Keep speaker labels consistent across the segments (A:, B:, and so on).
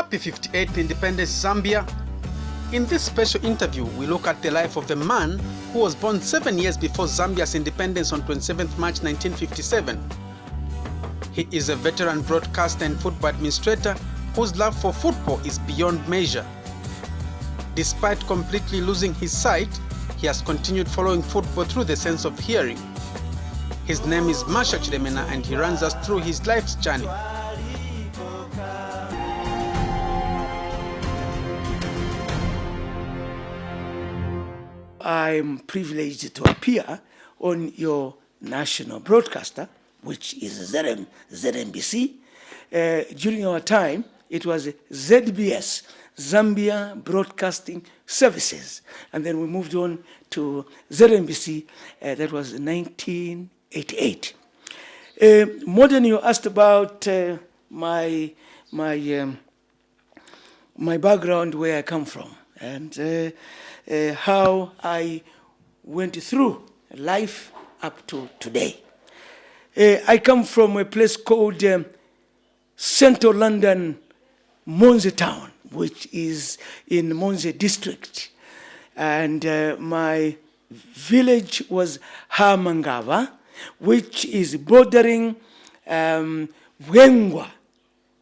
A: Happy 58th Independence Zambia. In this special interview, we look at the life of a man who was born 7 years before Zambia's independence on 27th March 1957. He is a veteran broadcaster and football administrator whose love for football is beyond measure. Despite completely losing his sight, he has continued following football through the sense of hearing. His name is Marcha Chilemena and he runs us through his life's journey.
B: I'm privileged to appear on your national broadcaster, which is ZNBC. During our time, it was ZBS, Zambia Broadcasting Services. And then we moved on to ZNBC, that was 1988. More than you asked about my background, where I come from, and how I went through life up to today. I come from a place called Central London, Monze Town, which is in Monze district. And my village was Hamangava, which is bordering Wengwa.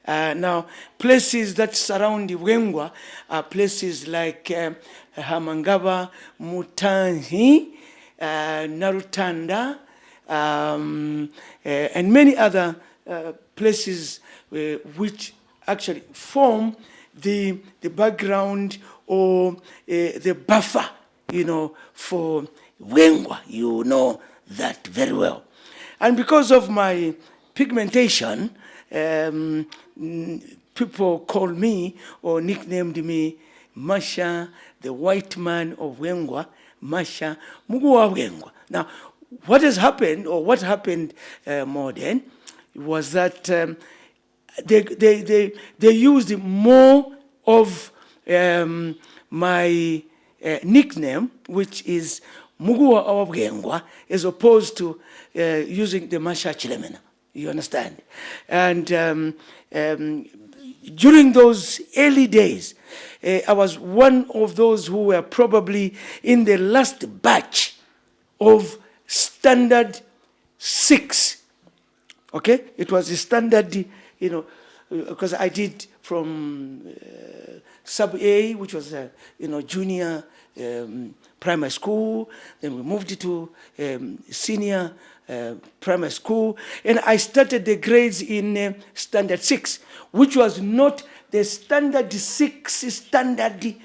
B: Now, places that surround Wengwa are places like Hamangava, Mutanhi, Narutanda, and many other places which actually form the background or the buffer, for Wengwa. You know that very well. And because of my pigmentation, people called me or nicknamed me Masha, the white man of Wengwa, Masha Muguwa Wengwa. Now, what has happened, or what happened more then, was that they used more of my nickname, which is Muguwa of Wengwa, as opposed to using the Marcha Chilemena. You understand? And during those early days, I was one of those who were probably in the last batch of Standard 6. Okay? It was a standard, because I did from Sub A, which was, junior primary school. Then we moved to senior primary school. And I started the grades in Standard 6, which was not the Standard 6 standard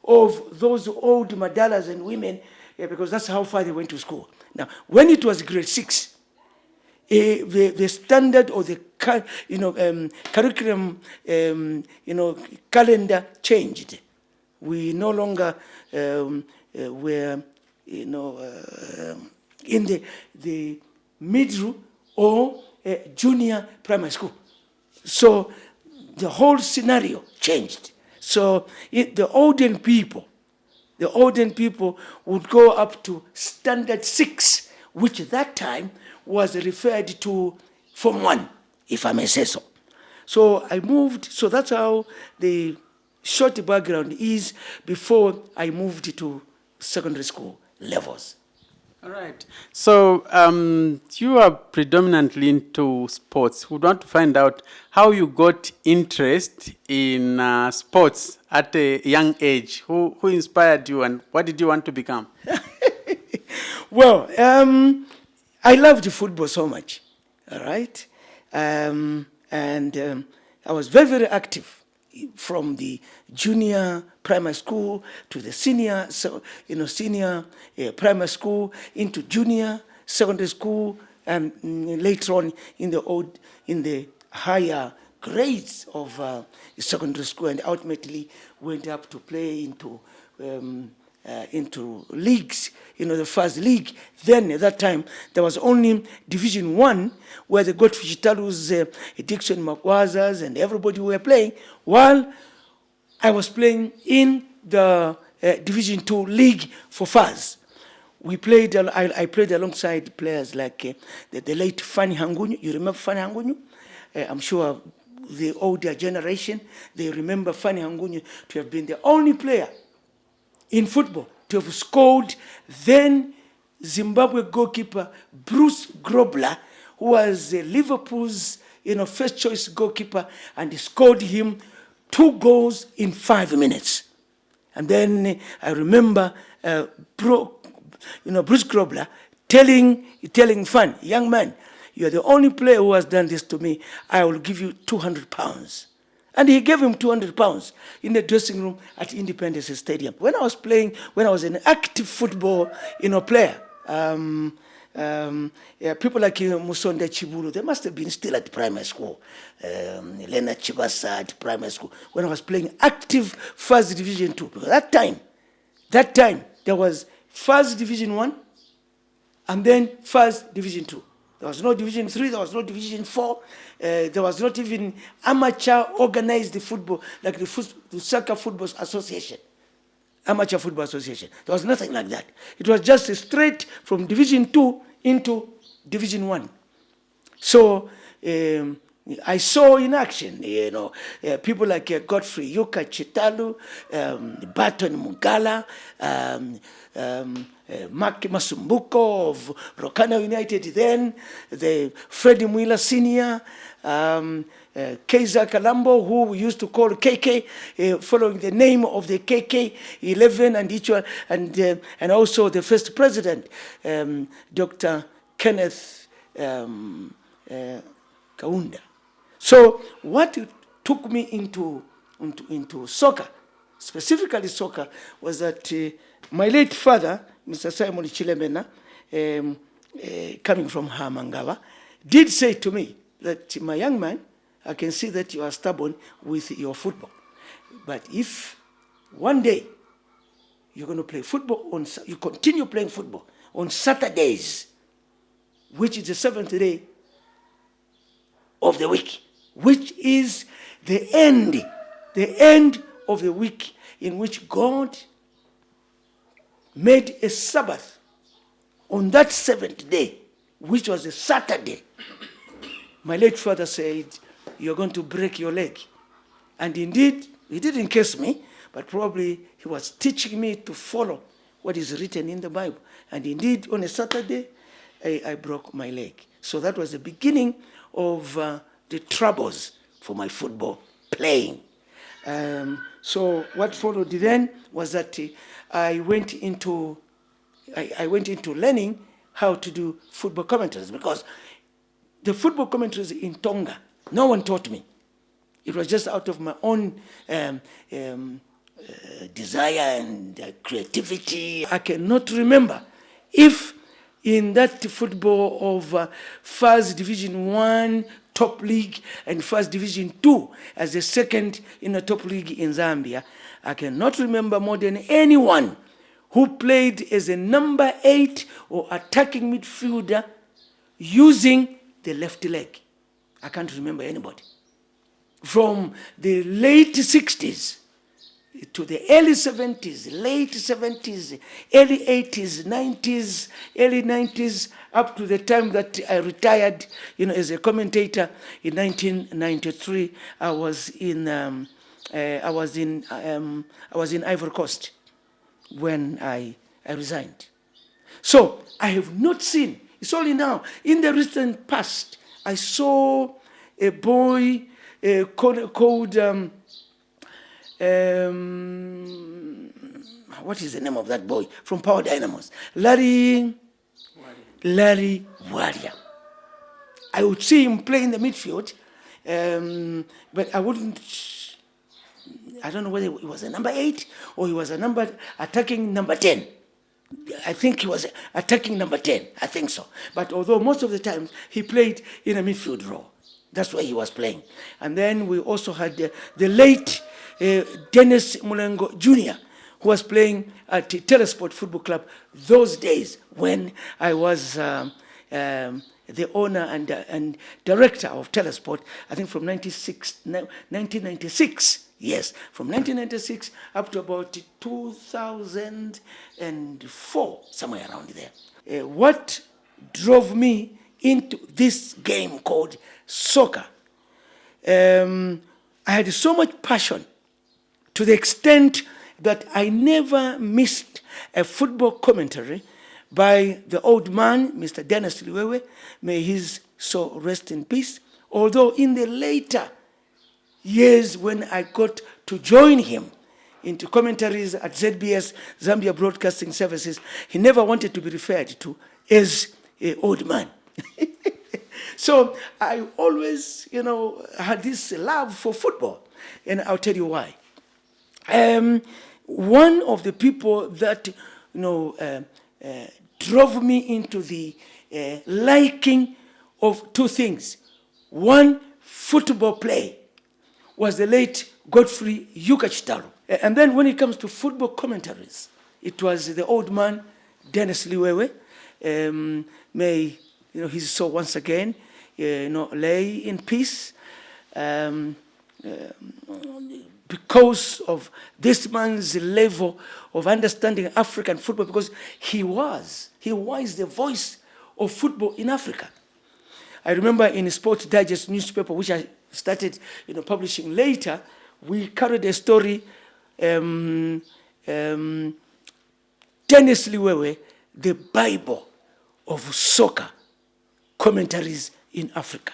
B: of those old madalas and women, because that's how far they went to school. Now, when it was grade 6, the standard or the curriculum, calendar changed. We no longer were, in the middle or junior primary school. So the whole scenario changed. So the olden people would go up to Standard 6, which at that time was referred to Form 1, if I may say so. So I moved, so that's how the short background is before I moved to secondary school levels.
A: All right. So you are predominantly into sports. We want to find out how you got interest in sports at a young age. Who inspired you and what did you want to become?
B: Well, I loved football so much, all right? And I was very, very active from the junior primary school to the senior, senior primary school into junior secondary school, and later on in the higher grades of secondary school, and ultimately went up to play into leagues, the first league. Then at that time, there was only Division 1, where the Godfrey Chitalus, Dixon Makwazas, and everybody were playing, while I was playing in the Division 2 league for FAS. I played alongside players like the late Fanny Hangunyu. You remember Fanny Hangunyu? I'm sure the older generation, they remember Fanny Hangunye to have been the only player in football to have scored then Zimbabwe goalkeeper Bruce Grobler, who was Liverpool's first choice goalkeeper, and he scored him 2 goals in 5 minutes. And then I remember Bruce Grobler telling Fan, young man, you are the only player who has done this to me. I will give you £200. And he gave him £200 in the dressing room at Independence Stadium. When I was an active football player, people like Musonda Chibulu, they must have been still at primary school. Lena Chibasa at primary school. When I was playing active First Division 2, because that time there was First Division 1 and then First Division 2. There was no Division 3, there was no Division 4, there was not even amateur organized football like the Soccer Football Association, Amateur Football Association. There was nothing like that. It was just straight from Division 2 into Division 1. So I saw in action, people like Godfrey Yuka Chitalu, Barton Mugala, Mark Masumbuko of Rokana United then, the Freddie Mwila Senior, Keiza Kalambo, who we used to call KK, following the name of the KK 11 and each one, and also the first president, Dr. Kenneth Kaunda. So what took me into soccer, specifically soccer, was that my late father, Mr. Simon Chilemena, coming from Hamangawa, did say to me that, my young man, I can see that you are stubborn with your football. But if one day you're going to play football, you continue playing football on Saturdays, which is the 7th day of the week, which is the end of the week in which God made a Sabbath on that 7th day, which was a Saturday. My late father said, you're going to break your leg. And indeed, he didn't curse me, but probably he was teaching me to follow what is written in the Bible. And indeed, on a Saturday, I broke my leg. So that was the beginning of the troubles for my football playing. So what followed then was that I went into learning how to do football commentaries, because the football commentaries in Tonga, no one taught me. It was just out of my own desire and creativity. I cannot remember if in that football of First Division 1 top league and First Division 2 as the second in the top league in Zambia, I cannot remember more than anyone who played as a number 8 or attacking midfielder using the left leg. I can't remember anybody. From the late 60s to the early 70s, late 70s, early 80s, 90s, early 90s, up to the time that I retired, as a commentator in 1993. I was in Ivory Coast when I resigned. So I have not seen. It's only now in the recent past I saw a boy called. What is the name of that boy from Power Dynamos? Larry Warrior. I would see him play in the midfield, but I wouldn't. I don't know whether he was a number 8 or he was attacking number 10. I think he was attacking number 10. I think so. But although most of the time he played in a midfield role, that's where he was playing. And then we also had the late Dennis Mulengo Jr., who was playing at Telesport Football Club those days when I was the owner and director of Telesport, I think from 1996. Yes, from 1996 up to about 2004, somewhere around there. What drove me into this game called soccer I had so much passion to the extent that I never missed a football commentary by the old man, Mr. Dennis Liwewe, may his soul rest in peace. Although in the later years when I got to join him into commentaries at ZBS, Zambia Broadcasting Services, he never wanted to be referred to as an old man. So I always, had this love for football, and I'll tell you why. One of the people that, drove me into the liking of two things. One, football play, was the late Godfrey Yukachitaro. And then when it comes to football commentaries, it was the old man, Dennis Liwewe. May his soul once again, lay in peace. Because of this man's level of understanding African football, because he was the voice of football in Africa. I remember in a Sports Digest newspaper, which I started publishing later, we carried a story, Dennis Liwewe, the Bible of soccer commentaries in Africa.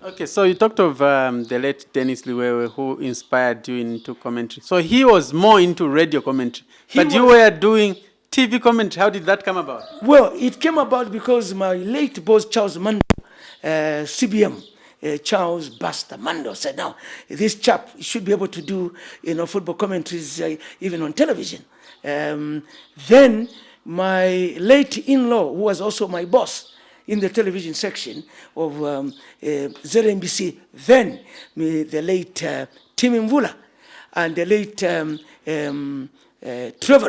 A: Okay, so you talked of the late Dennis Liwewe, who inspired you into commentary. So he was more into radio commentary, but you were doing TV commentary. How did that come about?
B: Well, it came about because my late boss, Charles Mando, CBM, Charles Buster Mando, said, now, this chap should be able to do football commentaries even on television. Then my late in-law, who was also my boss in the television section of ZNBC, then the late Tim Mvula and the late Trevor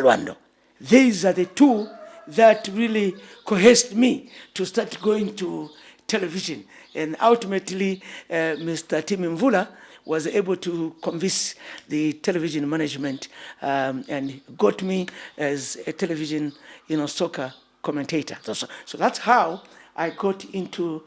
B: Wando. These are the two that really coerced me to start going to television. And ultimately, Mr. Tim Mvula was able to convince the television management and got me as a television, soccer commentator. So that's how I got into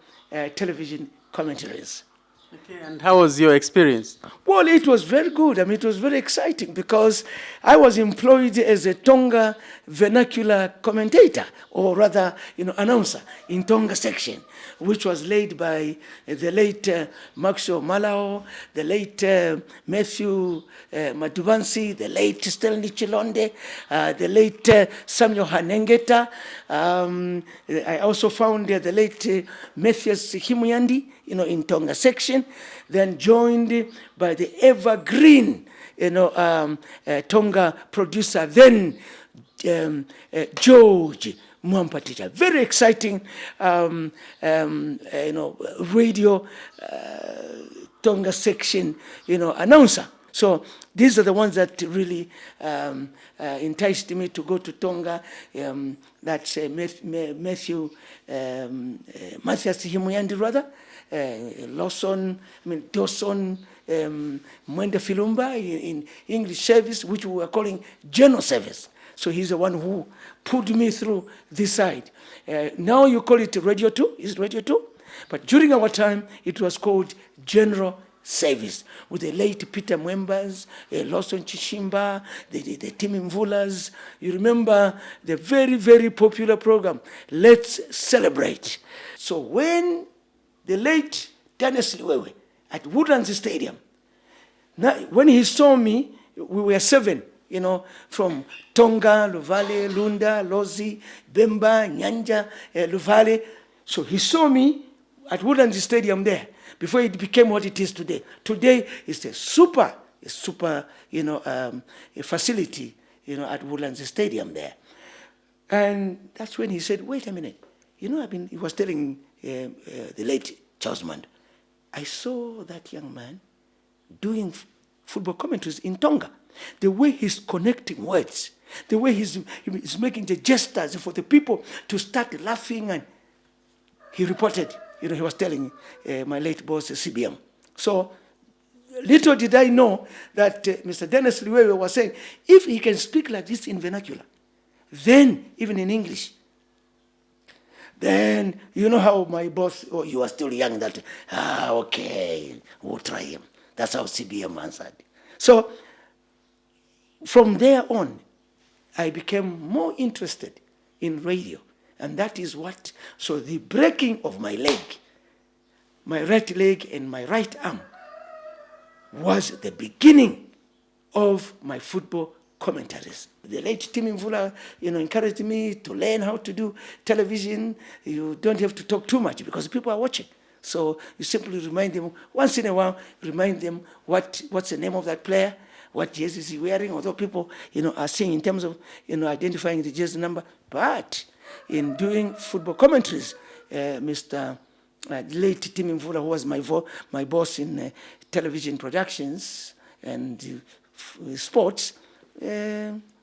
B: television commentaries.
A: Okay, and how was your experience?
B: Well, it was very good. I mean, it was very exciting because I was employed as a Tonga vernacular commentator, or rather, announcer in Tonga section, which was led by the late Maxo Malao, the late Matthew Madubansi, the late Stanley Chilonde, the late Samuel Hanengeta. I also found the late Matthias Himuyandi, in Tonga section, then joined by the evergreen, Tonga producer, then George Mwampatija. Very exciting, radio Tonga section, announcer. So these are the ones that really enticed me to go to Tonga. That's Matthias Himuyandi, rather. Dawson, Mwenda Filumba in English service, which we were calling general service. So he's the one who pulled me through this side. Now you call it Radio 2, is Radio 2? But during our time, it was called general service, with the late Peter Mwembas, Lawson Chishimba, the Tim Mvulas. You remember the very, very popular program, Let's Celebrate. So when the late Dennis Liwewe at Woodlands Stadium, now, when he saw me, we were 7, from Tonga, Luvale, Lunda, Lozi, Bemba, Nyanja, Luvale. So he saw me at Woodlands Stadium there, before it became what it is today. Today, it's a super facility, at Woodlands Stadium there. And that's when he said, wait a minute. He was telling the late Charles Mando, I saw that young man doing football commentaries in Tonga. The way he's connecting words, the way he's making the gestures for the people to start laughing. And he reported, he was telling my late boss, CBM. So little did I know that Mr. Dennis Liwewe was saying, if he can speak like this in vernacular, then even in English, Then, you know how my boss, oh, you are still young, that, okay, we'll try him. That's how CBM answered. So, from there on, I became more interested in radio. And that is what, so the breaking of my leg, my right leg and my right arm, was the beginning of my football commentaries. The late Tim Mvula, encouraged me to learn how to do television. You don't have to talk too much because people are watching. So you simply remind them, once in a while, remind them what's the name of that player, what jersey is he wearing, although people, are saying in terms of, identifying the jersey number. But in doing football commentaries, Mr. Late Tim Mvula, who was my boss in television productions and sports,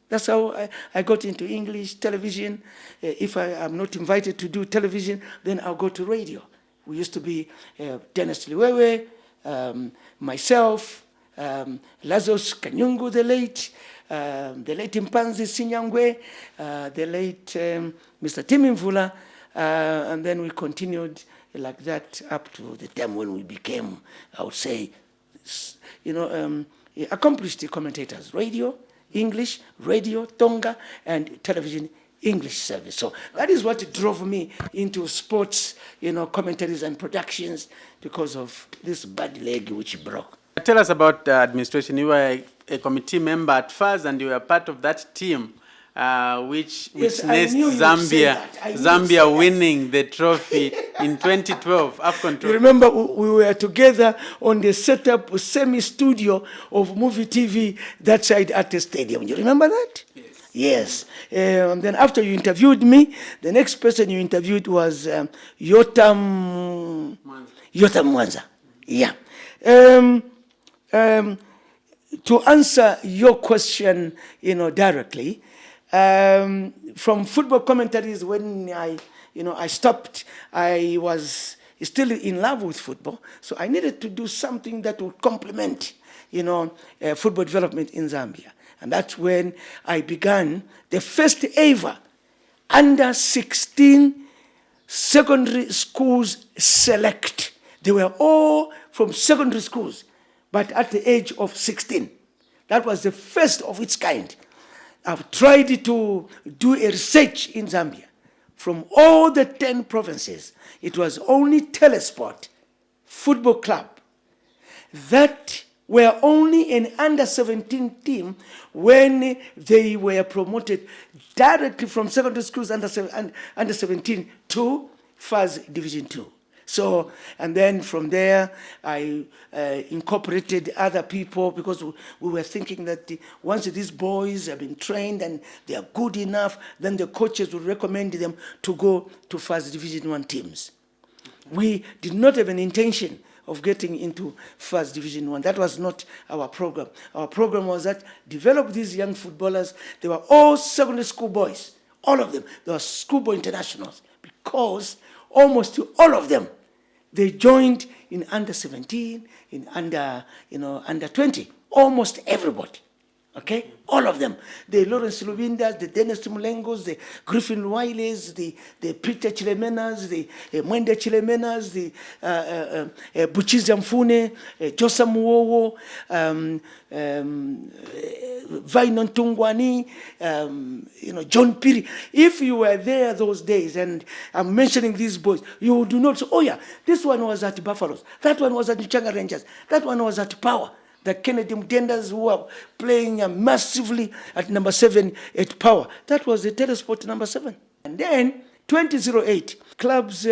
B: that's how I got into English television. If I am not invited to do television, then I'll go to radio. We used to be Dennis Liwewe, myself, Lazarus Kanyungu, the late Mpanzi Sinyangwe, the late Mr. Tim Mvula, and then we continued like that up to the time when we became, I would say, accomplished commentators, radio, English, radio, Tonga, and television English service. So that is what drove me into sports, commentaries and productions, because of this bad leg which broke.
A: Tell us about administration. You were a committee member at first, and you were part of that team which
B: Yes,
A: nest Zambia winning the trophy in 2012, AFCON trophy.
B: You remember we were together on the setup semi-studio of Movie TV that side at the stadium. You remember that? Yes. And then after you interviewed me, the next person you interviewed was Yotam Mwanza. Yeah. To answer your question, directly, from football commentaries, when I stopped, I was still in love with football, so I needed to do something that would complement, football development in Zambia. And that's when I began the first ever under-16 secondary schools select. They were all from secondary schools, but at the age of 16. That was the first of its kind. I've tried to do a research in Zambia. From all the 10 provinces, it was only Telesport Football Club that were only an under-17 team when they were promoted directly from secondary schools under 17 to first Division 2. So, and then from there, I incorporated other people, because we were thinking that once these boys have been trained and they are good enough, then the coaches would recommend them to go to first Division 1 teams. We did not have an intention of getting into first Division 1. That was not our program. Our program was that develop these young footballers. They were all secondary school boys, all of them. They were schoolboy internationals, because almost all of them, they joined in under 17, in under 20. Almost everybody, okay? All of them. The Lawrence Lubindas, the Dennis Mulengos, the Griffin Wileys, the Peter Chilemenas, the Mwende Chilemenas, the Buchiza Mfune, Josa Muowo, Vainon Tungwani, John Piri. If you were there those days, and I'm mentioning these boys, you do not say, oh yeah, this one was at Buffaloes, that one was at Changa Rangers, that one was at Power. The Kennedy Mtenders, who are playing massively at number 7 at Power. That was the Telesport number 7. And then 2008, clubs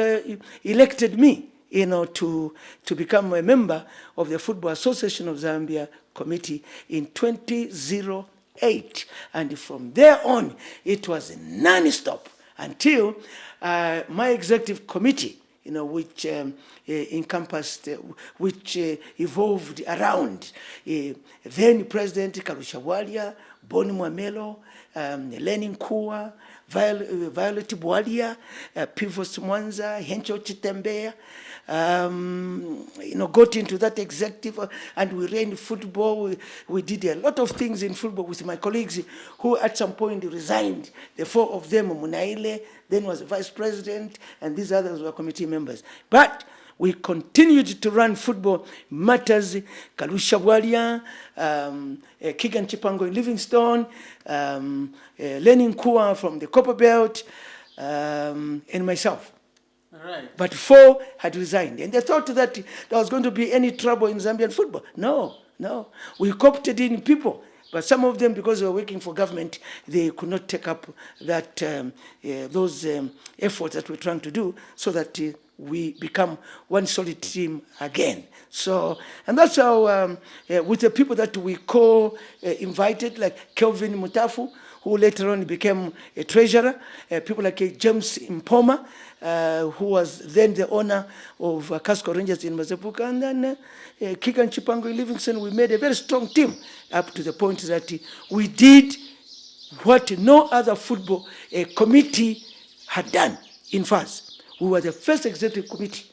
B: elected me, to become a member of the Football Association of Zambia committee in 2008. And from there on, it was non-stop until my executive committee, which encompassed, which evolved around then President Karusha Walia, Boni Mwamelo, Lenin Kua, Violet Bwalia, Pivos Mwanza, Hencho Chitembea, got into that executive, and we ran football. We did a lot of things in football with my colleagues who at some point resigned. The four of them, Munaile, then was vice president, and these others were committee members. But we continued to run football matters, Kalusha Bwalia, Kigan Chipango in Livingstone, Lenin Kua from the Copper Belt, and myself.
A: Right.
B: But four had resigned. And they thought that there was going to be any trouble in Zambian football. No. We coopted in people. But some of them, because they were working for government, they could not take up that those efforts that we're trying to do, so that we become one solid team again. So, and that's how, with the people that we invited, like Kelvin Mutafu, who later on became a treasurer, people like James Impoma, who was then the owner of Casco Rangers in Mazepuka, and then Kikan Chipango in Livingston. We made a very strong team up to the point that we did what no other football committee had done in FAS. We were the first executive committee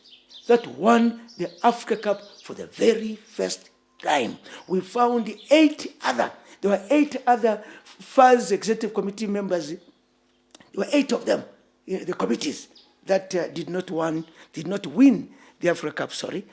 B: that won the Africa Cup for the very first time. We found there were 8 other FAS executive committee members. There were 8 of them, the committees, that did not win the Africa Cup, sorry.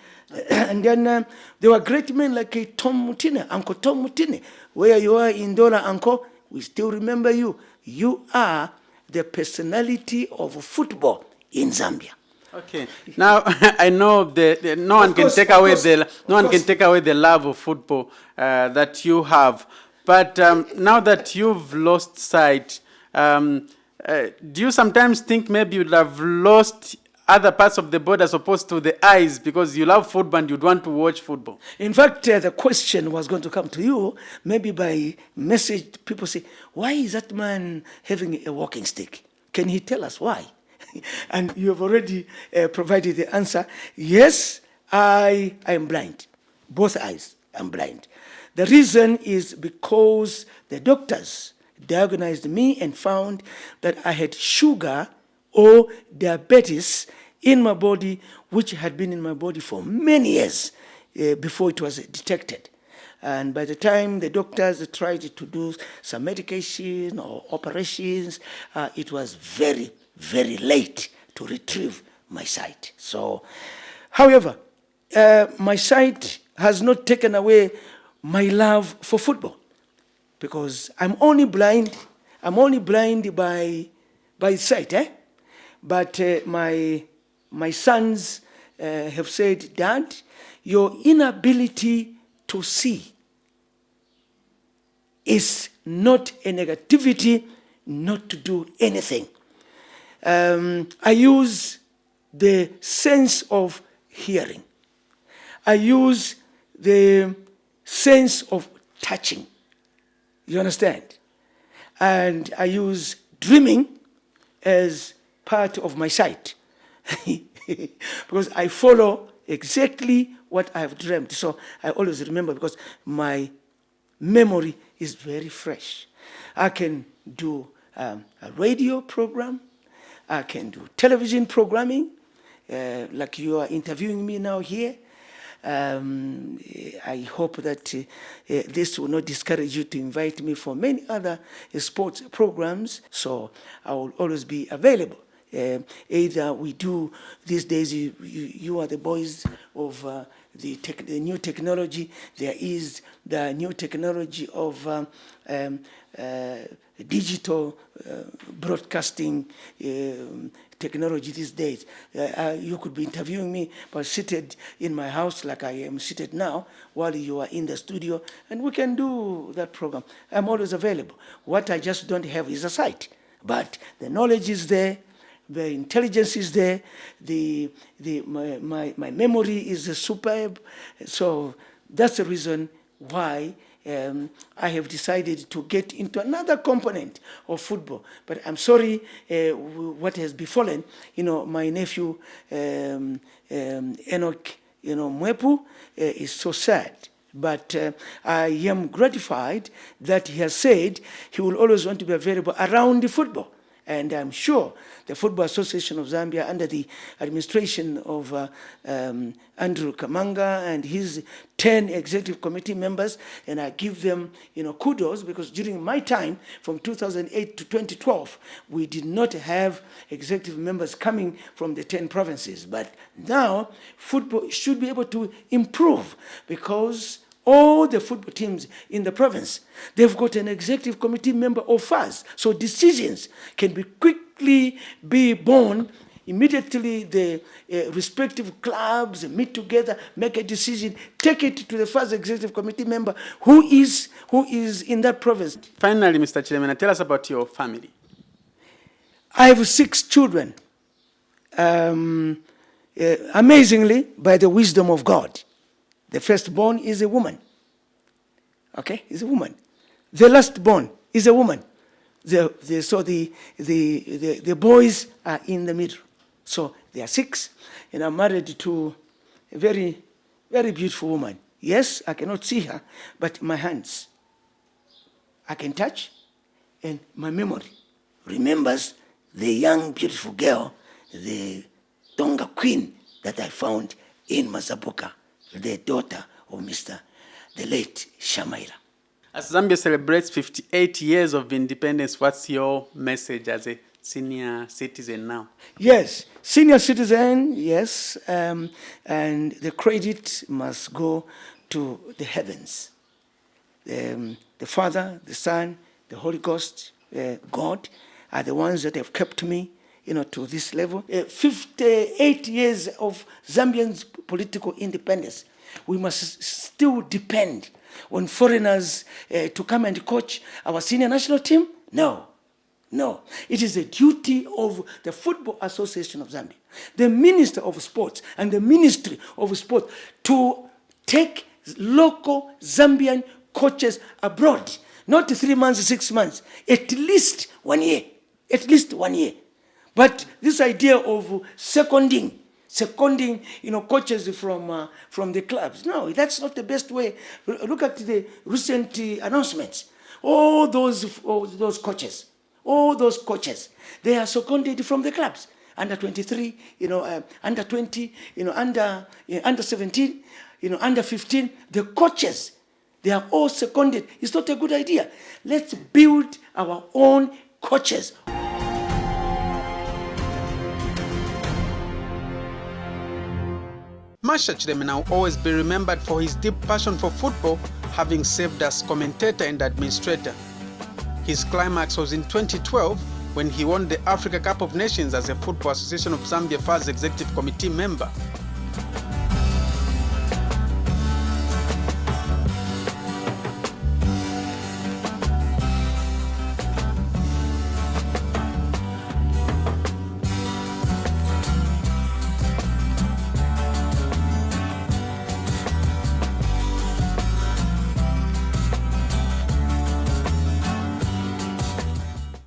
B: And then there were great men like Tom Mutine, Uncle Tom Mutine. Where you are in Dola, Uncle, we still remember you. You are the personality of football in Zambia.
A: Okay. Now I know no one can take away the love of football that you have. But now that you've lost sight, do you sometimes think maybe you'd have lost other parts of the body as opposed to the eyes, because you love football and you'd want to watch football?
B: In fact, the question was going to come to you, maybe by message. People say, why is that man having a walking stick? Can he tell us why? And you have already provided the answer. Yes, I am blind. Both eyes, I'm blind. The reason is because the doctors diagnosed me and found that I had sugar or diabetes in my body, which had been in my body for many years before it was detected. And by the time the doctors tried to do some medication or operations, it was very, very late to retrieve my sight. So, however, my sight has not taken away my love for football, because I'm only blind by sight, But my sons have said, Dad, your inability to see is not a negativity not to do anything. I use the sense of hearing. I use the sense of touching. You understand? And I use dreaming as part of my sight. Because I follow exactly what I have dreamt. So I always remember, because my memory is very fresh. I can do a radio program. I can do television programming, like you are interviewing me now here. I hope that this will not discourage you to invite me for many other sports programs. So I will always be available. Either we do these days, you are the boys of the new technology. There is the new technology of digital broadcasting technology these days. You could be interviewing me, but seated in my house like I am seated now, while you are in the studio, and we can do that program. I'm always available. What I just don't have is a sight, but the knowledge is there. The intelligence is there. My memory is superb. So that's the reason why I have decided to get into another component of football. But I'm sorry what has befallen. My nephew Enoch, Mwepu, is so sad. But I am gratified that he has said he will always want to be available around the football. And I'm sure the Football Association of Zambia, under the administration of Andrew Kamanga and his 10 executive committee members, and I give them, kudos, because during my time, from 2008 to 2012, we did not have executive members coming from the 10 provinces. But now, football should be able to improve, because all the football teams in the province, they've got an executive committee member of us. So decisions can be quickly be born. Immediately the respective clubs meet together, make a decision, take it to the first executive committee member who is in that province.
A: Finally, Mr. Chilemena, tell us about your family.
B: I have 6 children. Amazingly, by the wisdom of God. The firstborn is a woman. Okay, is a woman. The lastborn is a woman. So the boys are in the middle. So they are 6, and I'm married to a very, very beautiful woman. Yes, I cannot see her, but my hands I can touch, and my memory remembers the young, beautiful girl, the Tonga queen that I found in Mazabuka, the daughter of the late Shamaira.
A: As Zambia celebrates 58 years of independence, what's your message as a senior citizen now?
B: Yes, senior citizen, yes, and the credit must go to the heavens. The Father, the Son, the Holy Ghost, God are the ones that have kept me, to this level. 58 years of Zambian political independence. We must still depend on foreigners to come and coach our senior national team? No. It is a duty of the Football Association of Zambia, the Minister of Sports and the Ministry of Sport to take local Zambian coaches abroad. Not 3 months, 6 months, at least 1 year. At least 1 year. But this idea of seconding, coaches from the clubs, no, that's not the best way. Look at the recent announcements. All those coaches, they are seconded from the clubs. Under 23, under 20, under 17, under 15, the coaches, they are all seconded. It's not a good idea. Let's build our own coaches.
A: Marcha Chilemena will always be remembered for his deep passion for football, having served as commentator and administrator. His climax was in 2012 when he won the Africa Cup of Nations as a Football Association of Zambia first executive committee member.